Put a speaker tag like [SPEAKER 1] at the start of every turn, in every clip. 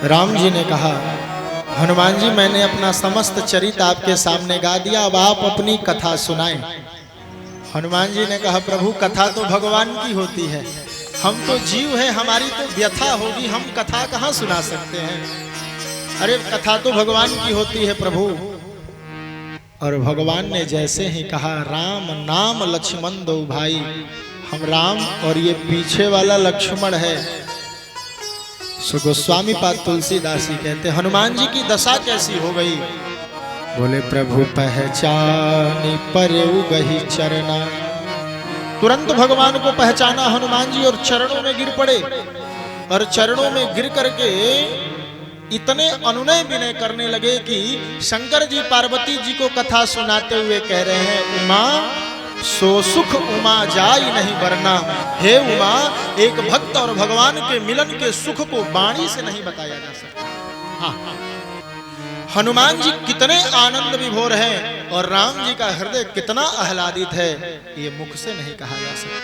[SPEAKER 1] राम जी ने कहा, हनुमान जी मैंने अपना समस्त चरित्र आपके सामने गा दिया, अब आप अपनी कथा सुनाएं। हनुमान जी ने कहा, प्रभु कथा तो भगवान की होती है, हम तो जीव हैं, हमारी तो व्यथा होगी, हम कथा कहाँ सुना सकते हैं। अरे कथा तो भगवान की होती है प्रभु। और भगवान ने जैसे ही कहा, राम नाम लक्ष्मण दो भाई, हम राम और ये पीछे वाला लक्ष्मण है। सो गोस्वामी पाद तुलसीदास जी कहते, हनुमान जी की दशा कैसी हो गई? बोले, प्रभु पहचानी परऊ गही चरना। तुरंत भगवान को पहचाना हनुमान जी और चरणों में गिर पड़े। और चरणों में गिर करके इतने अनुनय विनय करने लगे कि शंकर जी पार्वती जी को कथा सुनाते हुए कह रहे हैं, उमा सो सुख उमा जाई नहीं वरना। हे उमा, एक भक्त और भगवान के मिलन के सुख को वाणी से नहीं बताया जा सकता। हाँ, हनुमान जी कितने आनंद विभोर हैं और राम जी का हृदय कितना आह्लादित है, ये मुख से नहीं कहा जा सकता।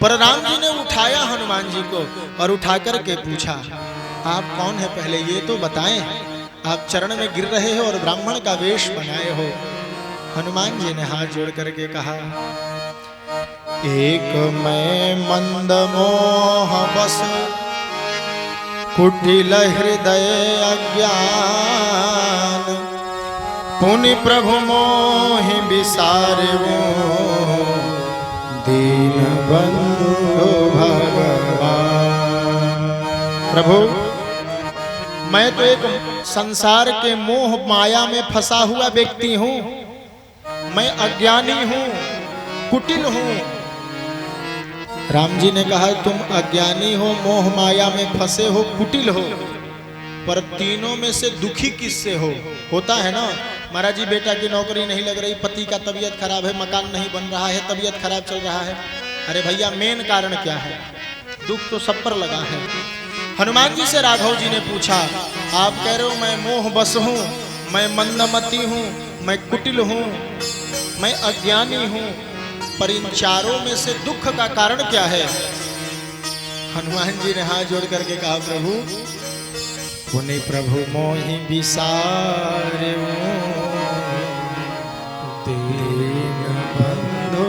[SPEAKER 1] पर राम जी ने उठाया हनुमान जी को और उठा करके पूछा, आप कौन है पहले ये तो बताएं। आप चरण में गिर रहे हो और ब्राह्मण का वेश बनाए हो। हनुमान जी ने हाथ जोड़ करके कहा, एक मैं मंद मोह बस कुटिल हृदय अज्ञान, पुनि प्रभु मोहि विसारवो दीन बंधु भगवान। प्रभु मैं तो एक संसार के मोह माया में फंसा हुआ व्यक्ति हूं, मैं अज्ञानी हूं, कुटिल हूं। राम जी ने कहा, तुम अज्ञानी हो, मोह माया में फंसे हो, कुटिल हो, पर तीनों में से दुखी किससे हो? होता है ना, महाराज जी बेटा की नौकरी नहीं लग रही, पति का तबीयत खराब है, मकान नहीं बन रहा है, तबीयत खराब चल रहा है। अरे भैया मेन कारण क्या है? दुख तो सब पर लगा है। हनुमान जी से राघव जी ने पूछा, आप कह रहे हो मैं मोह बस हूं, मैं मंदमती हूं, मैं कुटिल हूं, मैं अज्ञानी हूं, पर इन चारों में से दुख का कारण क्या है? हनुमान जी ने हाथ जोड़ करके कहा, प्रभु पुनि प्रभु मोहि विसारवो दीन बंधु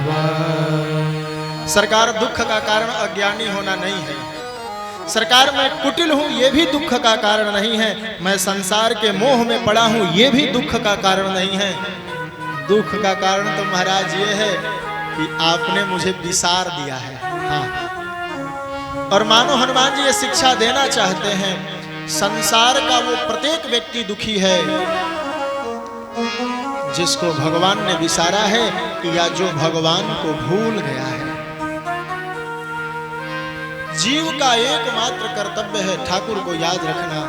[SPEAKER 1] भगवान। सरकार दुख का कारण अज्ञानी होना नहीं है। सरकार मैं कुटिल हूं, यह भी दुख का कारण नहीं है। मैं संसार के मोह में पड़ा हूं, यह भी दुख का कारण नहीं है। दुख का कारण तो महाराज ये है कि आपने मुझे विसार दिया है। हाँ, और मानो हनुमान जी ये शिक्षा देना चाहते हैं, संसार का वो प्रत्येक व्यक्ति दुखी है जिसको भगवान ने विसारा है या जो भगवान को भूल गया है। जीव का एकमात्र कर्तव्य है ठाकुर को याद रखना।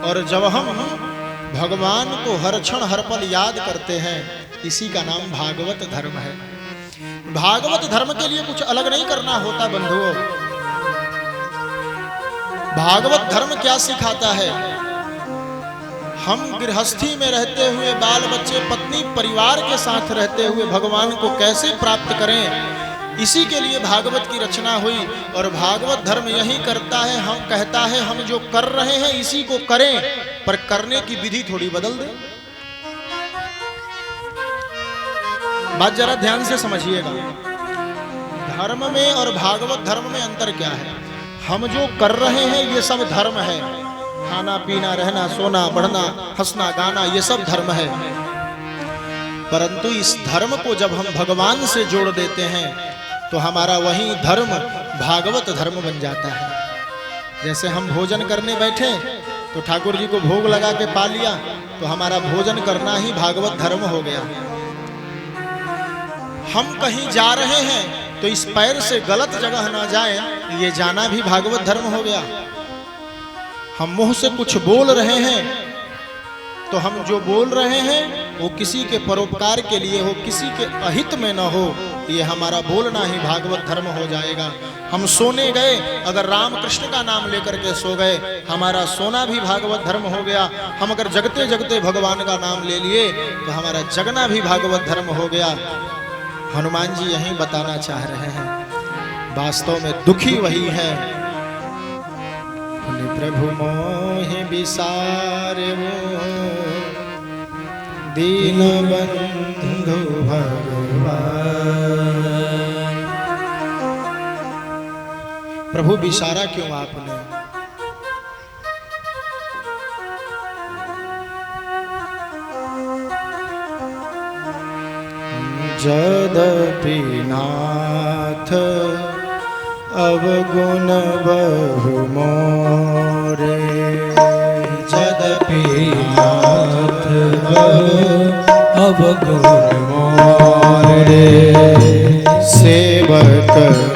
[SPEAKER 1] और जब हम भगवान को हर क्षण हर पल याद करते हैं, इसी का नाम भागवत धर्म है। भागवत धर्म के लिए कुछ अलग नहीं करना होता बंधुओं। भागवत धर्म क्या सिखाता है? हम गृहस्थी में रहते हुए, बाल बच्चे पत्नी परिवार के साथ रहते हुए भगवान को कैसे प्राप्त करें, इसी के लिए भागवत की रचना हुई। और भागवत धर्म यही करता है, हम कहता है हम जो कर रहे हैं इसी को करें, पर करने की विधि थोड़ी बदल दे। बात जरा ध्यान से समझिएगा। धर्म में और भागवत धर्म में अंतर क्या है? हम जो कर रहे हैं ये सब धर्म है। खाना पीना, रहना, सोना, बढ़ना, हंसना, गाना, ये सब धर्म है। परंतु इस धर्म को जब हम भगवान से जोड़ देते हैं तो हमारा वही धर्म भागवत धर्म बन जाता है। जैसे हम भोजन करने बैठे तो ठाकुर जी को भोग लगा के पा लिया, तो हमारा भोजन करना ही भागवत धर्म हो गया। हम कहीं जा रहे हैं तो इस पैर से गलत जगह ना जाए, ये जाना भी भागवत धर्म हो गया। हम मुंह से कुछ बोल रहे हैं तो हम जो बोल रहे हैं वो किसी के परोपकार के लिए हो, किसी के अहित में न हो, ये हमारा बोलना ही भागवत धर्म हो जाएगा। हम सोने गए, अगर राम कृष्ण का नाम लेकर के सो गए, हमारा सोना भी भागवत धर्म हो गया। हम अगर जगते जगते भगवान का नाम ले लिए तो हमारा जगना भी भागवत धर्म हो गया। हनुमान जी यही बताना चाह रहे हैं, वास्तव में दुखी वही है अपने प्रभु मोहि बिसारे वो दीन बंधु भगवान। प्रभु बिसारा क्यों आपने? जदपि नाथ अवगुण बहु मोरे,
[SPEAKER 2] जदपि नाथ अवगुण मोरे,
[SPEAKER 1] सेवक